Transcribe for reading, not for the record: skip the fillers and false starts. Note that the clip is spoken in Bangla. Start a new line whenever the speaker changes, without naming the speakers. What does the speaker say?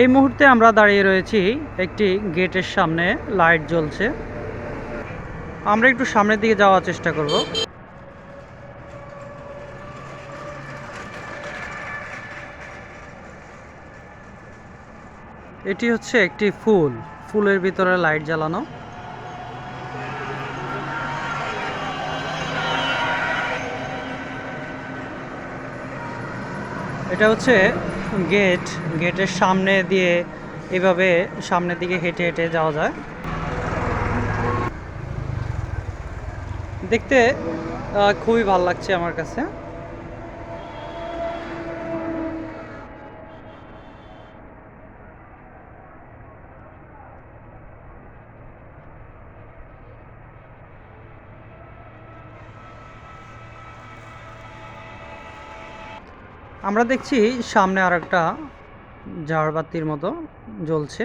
এই মুহূর্তে আমরা দাঁড়িয়ে রয়েছি একটি গেটের সামনে, লাইট জ্বলছে। আমরা একটু সামনের দিকে যাওয়ার চেষ্টা করব। এটি হচ্ছে একটি ফুল, ফুলের ভিতরে লাইট জ্বালানো। এটা হচ্ছে গেট, গেটের সামনে দিয়ে এভাবে সামনের দিকে হেঁটে হেঁটে যাওয়া যায়। দেখতে খুবই ভালো লাগছে আমার কাছে। আমরা দেখছি সামনে আর একটা ঝাড়বাতির মতো জ্বলছে।